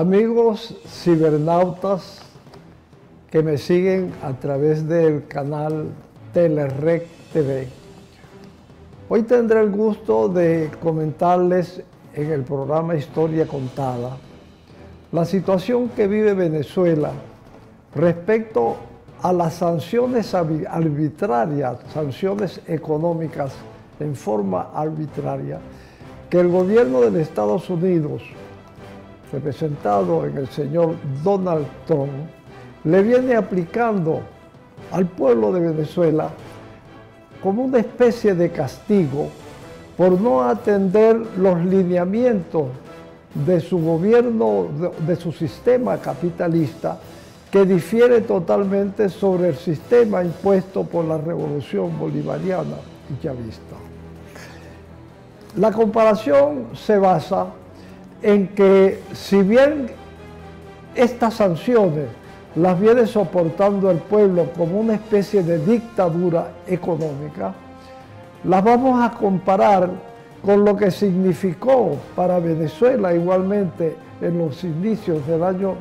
Amigos cibernautas que me siguen a través del canal Telerec TV, hoy tendré el gusto de comentarles en el programa Historia Contada la situación que vive Venezuela respecto a las sanciones arbitrarias, sanciones económicas en forma arbitraria que el gobierno de los Estados Unidos, representado en el señor Donald Trump, le viene aplicando al pueblo de Venezuela como una especie de castigo por no atender los lineamientos de su gobierno, de su sistema capitalista, que difiere totalmente sobre el sistema impuesto por la revolución bolivariana y chavista. La comparación se basa en que, si bien estas sanciones las viene soportando el pueblo como una especie de dictadura económica, las vamos a comparar con lo que significó para Venezuela igualmente en los inicios del año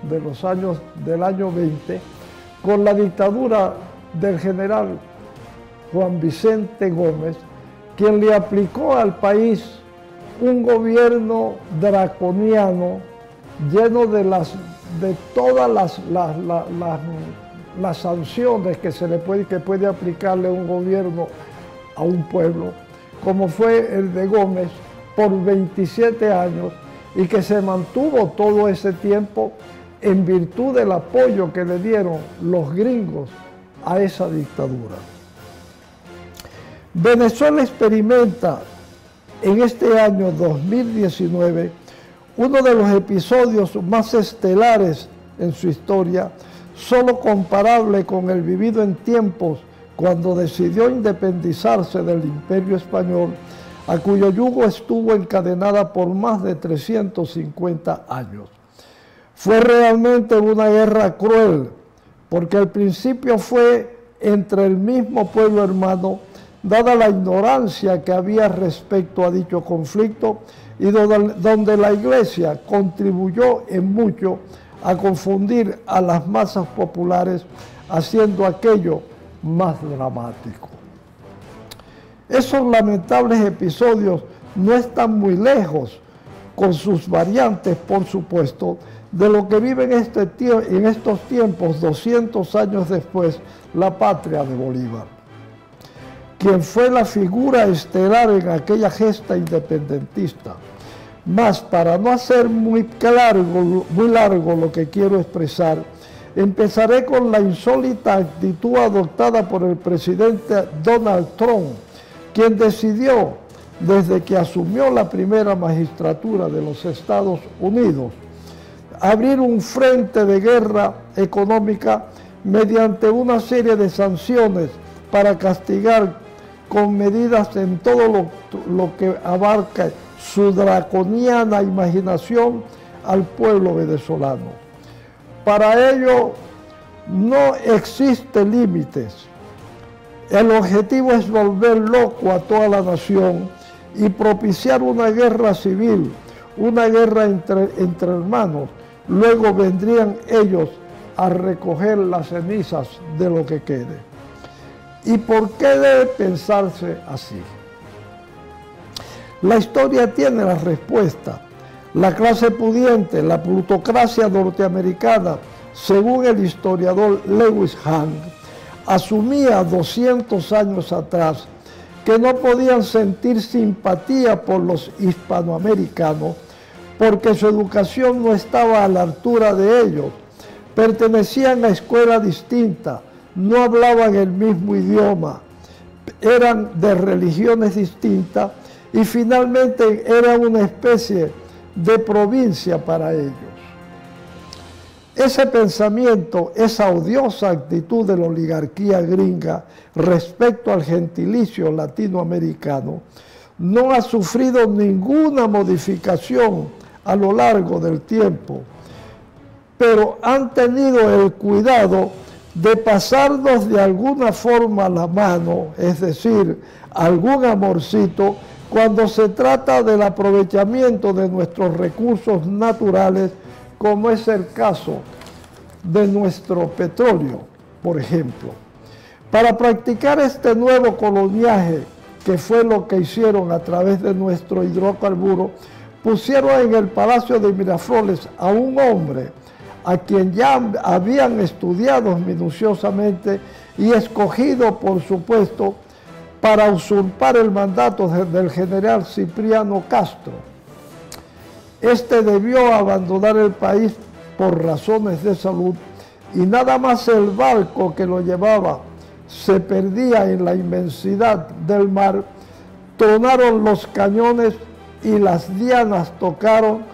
20, con la dictadura del general Juan Vicente Gómez, quien le aplicó al país un gobierno draconiano lleno de todas las sanciones que puede aplicarle un gobierno a un pueblo, como fue el de Gómez por 27 años, y que se mantuvo todo ese tiempo en virtud del apoyo que le dieron los gringos a esa dictadura. Venezuela experimenta en este año 2019 uno de los episodios más estelares en su historia, solo comparable con el vivido en tiempos cuando decidió independizarse del Imperio Español, a cuyo yugo estuvo encadenada por más de 350 años. Fue realmente una guerra cruel, porque al principio fue entre el mismo pueblo hermano, dada la ignorancia que había respecto a dicho conflicto, y donde la Iglesia contribuyó en mucho a confundir a las masas populares, haciendo aquello más dramático. Esos lamentables episodios no están muy lejos, con sus variantes, por supuesto, de lo que vive en estos tiempos, 200 años después, la patria de Bolívar, quien fue la figura estelar en aquella gesta independentista. Mas, para no hacer muy largo lo que quiero expresar, empezaré con la insólita actitud adoptada por el presidente Donald Trump, quien decidió, desde que asumió la primera magistratura de los Estados Unidos, abrir un frente de guerra económica mediante una serie de sanciones para castigar con medidas en todo lo que abarca su draconiana imaginación al pueblo venezolano. Para ello no existen límites. El objetivo es volver loco a toda la nación y propiciar una guerra civil, una guerra entre hermanos. Luego vendrían ellos a recoger las cenizas de lo que quede. ¿Y por qué debe pensarse así? La historia tiene la respuesta. La clase pudiente, la plutocracia norteamericana, según el historiador Lewis Hang, asumía 200 años atrás que no podían sentir simpatía por los hispanoamericanos porque su educación no estaba a la altura de ellos, pertenecían a escuelas distintas, no hablaban el mismo idioma, eran de religiones distintas y finalmente era una especie de provincia para ellos. Ese pensamiento, esa odiosa actitud de la oligarquía gringa respecto al gentilicio latinoamericano no ha sufrido ninguna modificación a lo largo del tiempo, pero han tenido el cuidado de pasarnos de alguna forma la mano, es decir, algún amorcito, cuando se trata del aprovechamiento de nuestros recursos naturales como es el caso de nuestro petróleo, por ejemplo. Para practicar este nuevo coloniaje, que fue lo que hicieron a través de nuestro hidrocarburo, pusieron en el Palacio de Miraflores a un hombre a quien ya habían estudiado minuciosamente y escogido, por supuesto, para usurpar el mandato del general Cipriano Castro. Este debió abandonar el país por razones de salud y nada más el barco que lo llevaba se perdía en la inmensidad del mar, tronaron los cañones y las dianas tocaron,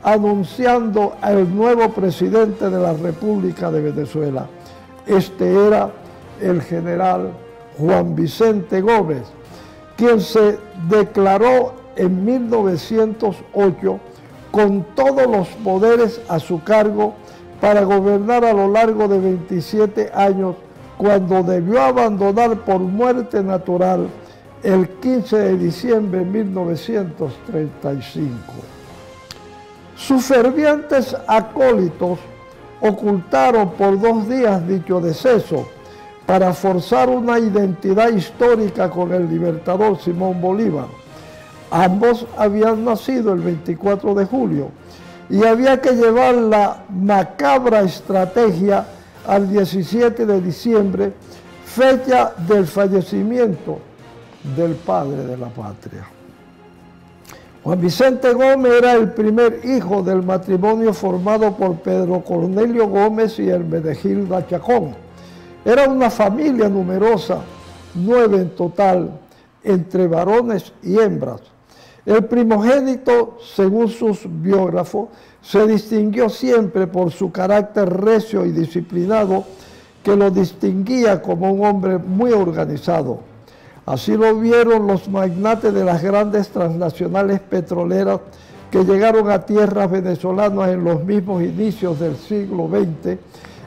anunciando al nuevo presidente de la República de Venezuela. Este era el general Juan Vicente Gómez, quien se declaró en 1908 con todos los poderes a su cargo para gobernar a lo largo de 27 años, cuando debió abandonar por muerte natural el 15 de diciembre de 1935. Sus fervientes acólitos ocultaron por 2 días dicho deceso para forzar una identidad histórica con el libertador Simón Bolívar. Ambos habían nacido el 24 de julio y había que llevar la macabra estrategia al 17 de diciembre, fecha del fallecimiento del padre de la patria. Juan Vicente Gómez era el primer hijo del matrimonio formado por Pedro Cornelio Gómez y Hermenegilda Chacón. Era una familia numerosa, 9 en total, entre varones y hembras. El primogénito, según sus biógrafos, se distinguió siempre por su carácter recio y disciplinado, que lo distinguía como un hombre muy organizado. Así lo vieron los magnates de las grandes transnacionales petroleras que llegaron a tierras venezolanas en los mismos inicios del siglo XX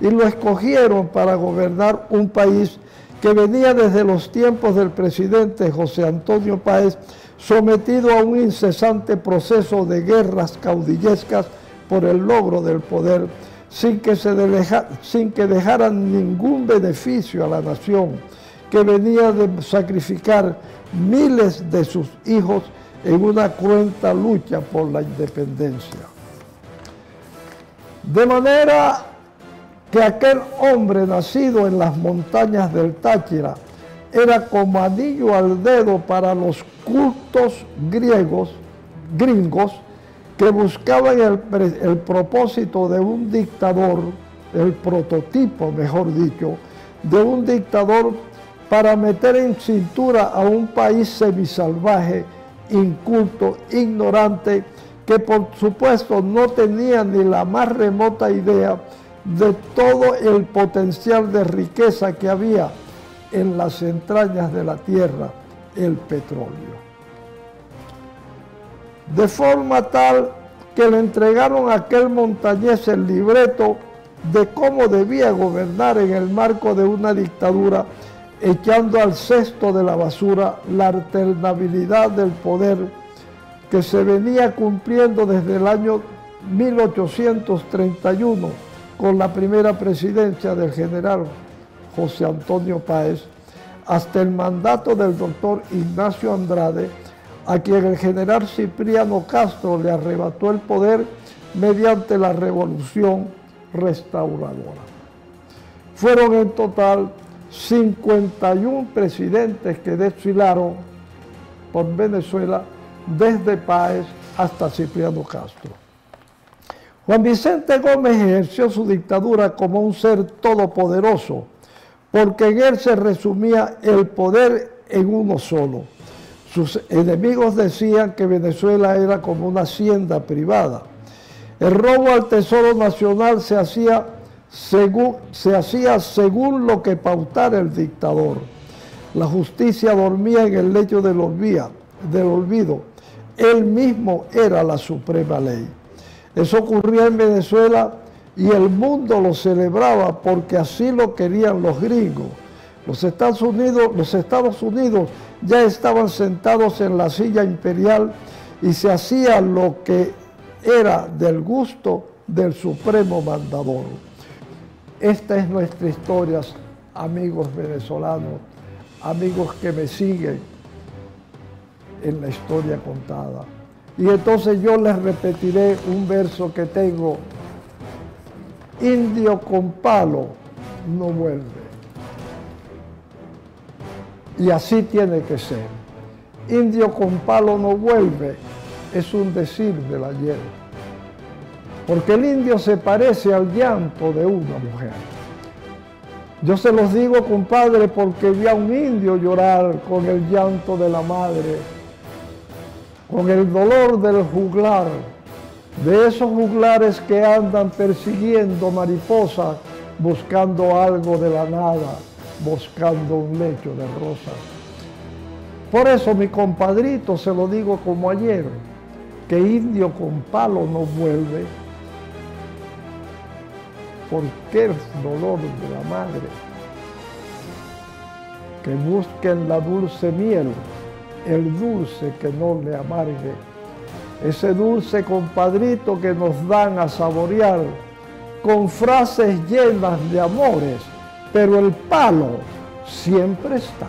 y lo escogieron para gobernar un país que venía desde los tiempos del presidente José Antonio Páez, sometido a un incesante proceso de guerras caudillescas por el logro del poder, sin que dejaran ningún beneficio a la nación, que venía de sacrificar miles de sus hijos en una cruenta lucha por la independencia. De manera que aquel hombre nacido en las montañas del Táchira era como anillo al dedo para los cultos gringos que buscaban el propósito de un dictador, el prototipo, mejor dicho, de un dictador para meter en cintura a un país semisalvaje, inculto, ignorante, que por supuesto no tenía ni la más remota idea de todo el potencial de riqueza que había en las entrañas de la tierra, el petróleo. De forma tal que le entregaron a aquel montañés el libreto de cómo debía gobernar en el marco de una dictadura, echando al cesto de la basura la alternabilidad del poder que se venía cumpliendo desde el año 1831 con la primera presidencia del general José Antonio Páez, hasta el mandato del doctor Ignacio Andrade, a quien el general Cipriano Castro le arrebató el poder mediante la revolución restauradora. Fueron en total 51 presidentes que desfilaron por Venezuela desde Páez hasta Cipriano Castro. Juan Vicente Gómez ejerció su dictadura como un ser todopoderoso, porque en él se resumía el poder en uno solo. Sus enemigos decían que Venezuela era como una hacienda privada. El robo al Tesoro Nacional se hacía según lo que pautara el dictador. La justicia dormía en el lecho del olvido. Él mismo era la suprema ley. Eso ocurría en Venezuela y el mundo lo celebraba porque así lo querían los gringos. Los Estados Unidos ya estaban sentados en la silla imperial y se hacía lo que era del gusto del Supremo Mandador. Esta es nuestra historia, amigos venezolanos, amigos que me siguen en la historia contada. Y entonces yo les repetiré un verso que tengo: indio con palo no vuelve. Y así tiene que ser. Indio con palo no vuelve es un decir del ayer, porque el indio se parece al llanto de una mujer. Yo se los digo, compadre, porque vi a un indio llorar con el llanto de la madre, con el dolor del juglar, de esos juglares que andan persiguiendo mariposas, buscando algo de la nada, buscando un lecho de rosas. Por eso, mi compadrito, se lo digo como ayer, que indio con palo no vuelve, porque el dolor de la madre, que busquen la dulce miel, el dulce que no le amargue, ese dulce, compadrito, que nos dan a saborear con frases llenas de amores, pero el palo siempre está.